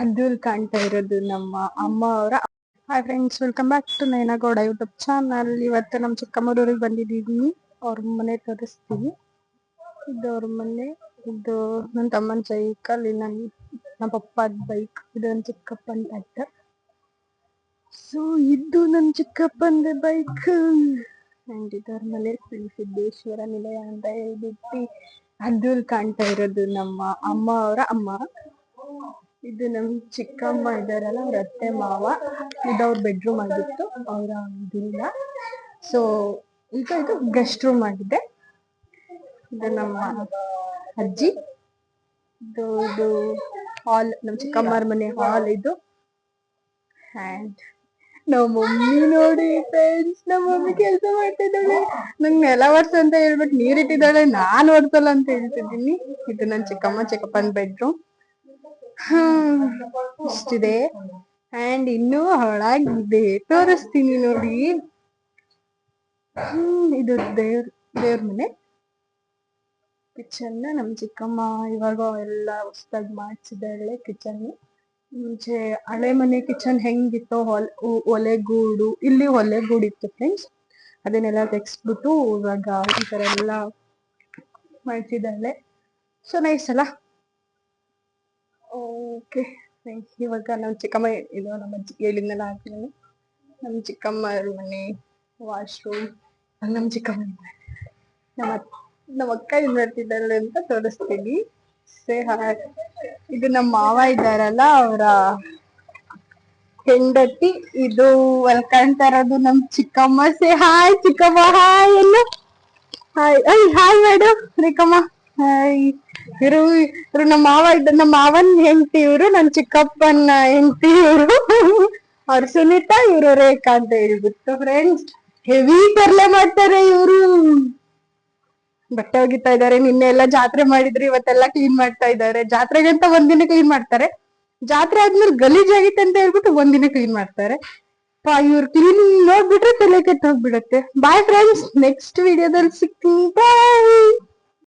ಅದ್ರಲ್ಲಿ ಕಾಣ್ತಾ ಇರೋದು ನಮ್ಮ ಅಮ್ಮ ಅವರ. Hi friends, welcome back to Nayanagowda YouTube channel. ಇವತ್ತು ನಮ್ಮ ಚಿಕ್ಕಮ್ಮರೂರಿಗೆ ಬಂದಿದ್ದೀನಿ. ಅವ್ರ ಮನೆ ತೋರಿಸ್ತೀನಿ. ಇದು ಅವ್ರ ಮನೆ. ಇದು ನನ್ನ ತಮ್ಮನ ಸೈಕಲ್, ನಮ್ಮ ಪಪ್ಪದ ಬೈಕ್, ಇದು ನನ್ನ ಚಿಕ್ಕಪ್ಪನ ಟ್ರ್ಯಾಕ್ಟರ್. ಸೊ ಇದು ನನ್ನ ಚಿಕ್ಕಪ್ಪನ ಬೈಕ್. ಅಂಡ್ ಇದರ ಮನೆ ಶ್ರೀ ಸಿದ್ದೇಶ್ವರ ನಿಲಯ ಅಂತ ಹೇಳ್ಬಿಟ್ಟು ಅದ್ರಲ್ಲಿ ಕಾಣ್ತಾ ಇರೋದು ನಮ್ಮ ಅಮ್ಮ ಅವರ ಅಮ್ಮ. ಇದು ನಮ್ ಚಿಕ್ಕಮ್ಮ ಇದಾರಲ್ಲ, ಅವ್ರ ಅತ್ತೆ ಮಾವ. ಇದು ಅವ್ರ ಬೆಡ್ರೂಮ್ ಆಗಿತ್ತು, ಅವರ ಇದಿಲ್ಲ. ಸೊ ಈಗ ಇದು ಗೆಸ್ಟ್ ರೂಮ್ ಆಗಿದೆ. ಇದು ನಮ್ಮ ಅಜ್ಜಿ. ಇದು ಹಾಲ್, ನಮ್ ಚಿಕ್ಕಮ್ಮರ ಮನೆ ಹಾಲ್ ಇದು. ಅಂಡ್ ನಮ್ಮ ಮಮ್ಮಿ ನೋಡಿ ಫ್ರೆಂಡ್ಸ್, ನಮ್ಮ ಮಮ್ಮಿ ಕೆಲಸ ಮಾಡ್ತಾ ಇದ್ದಾಳೆ. ನಂಗೆ ನೆಲ ಒರ್ಸು ಅಂತ ಹೇಳ್ಬಿಟ್ಟು ನೀರಿಟ್ಟಿದ್ದಾಳೆ, ನಾನ್ ಒರ್ಸಲ್ಲ ಅಂತ ಹೇಳ್ತಿದ್ದೀನಿ. ಇದು ನನ್ನ ಚಿಕ್ಕಪ್ಪನ ಬೆಡ್ರೂಮ್. ಇಷ್ಟಿದೆ. ಅಂಡ್ ಇನ್ನೂ ಹಾಳಾಗಿದೆ, ತೋರಿಸ್ತೀನಿ ನೋಡಿ. ಇದು ದೇವ್ರ ಮನೆ. ಕಿಚನ್ ನಮ್ ಚಿಕ್ಕಮ್ಮ ಇವಾಗ ಎಲ್ಲ ಹೊಸದಾಗಿ ಮಾಡ್ಸಿದಾಳೆ ಕಿಚನ್. ಮುಂಚೆ ಹಳೆ ಮನೆ ಕಿಚನ್ ಹೆಂಗಿತ್ತು, ಒಲೆಗೂಡು, ಇಲ್ಲಿ ಒಲೆಗೂಡು ಇತ್ತು ಫ್ರೆಂಡ್ಸ್. ಅದನ್ನೆಲ್ಲ ತೆಗ್ಸ್ಬಿಟ್ಟು ಇವಾಗ ಈ ತರ ಎಲ್ಲ ಮಾಡ್ಸಿದಾಳೆ. ಸೊ ನೈಸ್ ಅಲ್ಲ. ಓಕೆ, ಇವಾಗ ನಮ್ಮ ಚಿಕ್ಕಮ್ಮ, ಇದು ನಮ್ಮ ಅಜ್ಜಿ ಹೇಳಿದ್ನೆಲ್ಲ ಹಾಕಿದ್ದೀನಿ. ನಮ್ಮ ಚಿಕ್ಕಮ್ಮರ ಮನೆ ವಾಶ್ರೂಮ್. ನಮ್ಮ ಚಿಕ್ಕಮ್ಮ ನಮ್ಮ ಅಕ್ಕ ಏನ್ ಮಾಡ್ತಿದ್ದಾಳೆ ಅಂತ ತೋರಿಸ್ತೀನಿ. ಇದು ನಮ್ಮ ಮಾವ ಇದ್ದಾರಲ್ಲ, ಅವರ ಹೆಂಡತಿ. ಇದು ಅಲ್ಲಿ ಕಾಣ್ತಾ ಇರೋದು ನಮ್ ಚಿಕ್ಕಮ್ಮ. ಹಾಯ್ ಚಿಕ್ಕಮ್ಮ, ಹಾಯ್ ಎಲ್ಲ. Hi hi madam Rekhamma. Hi. ಇವರು ನಮ್ಮ ಮಾವ ನಮ್ಮ ಮಾವನ್ ಹೆಂಡತಿ ಇವರು, ನನ್ ಚಿಕ್ಕಪ್ಪನ ಹೆಂಡತಿ ಇವರು. ಅವ್ರು ಸುನೀತಾ, ಇವರು ರೇಖಾ ಅಂತ ಹೇಳ್ಬಿಟ್ಟು ಫ್ರೆಂಡ್ಸ್. ಹೆವಿ ತರ್ಲೆ ಮಾಡ್ತಾರೆ ಇವರು. ಬಟ್ಟೆ ಒಗಿತಾ ಇದಾರೆ. ನಿನ್ನೆ ಎಲ್ಲ ಜಾತ್ರೆ ಮಾಡಿದ್ರು, ಇವತ್ತೆಲ್ಲ ಕ್ಲೀನ್ ಮಾಡ್ತಾ ಇದಾರೆ. ಜಾತ್ರೆಗಂತ ಒಂದಿನ ಕ್ಲೀನ್ ಮಾಡ್ತಾರೆ, ಜಾತ್ರೆ ಆದ್ಮೇಲೆ ಗಲೀಜ್ ಆಗಿತ್ತು ಅಂತ ಹೇಳ್ಬಿಟ್ಟು ಒಂದಿನ ಕ್ಲೀನ್ ಮಾಡ್ತಾರೆ. ಇವ್ರು ಕ್ಲೀನ್ ನೋಡ್ಬಿಟ್ರೆ ತಲೆ ಕೆಟ್ಟ ಹೋಗ್ಬಿಡತ್ತೆ. ಬಾಯ್ ಫ್ರೆಂಡ್ಸ್, ನೆಕ್ಸ್ಟ್ ವಿಡಿಯೋದಲ್ಲಿ ಸಿಗ್ತೀನಿ. ಬಾಯ್.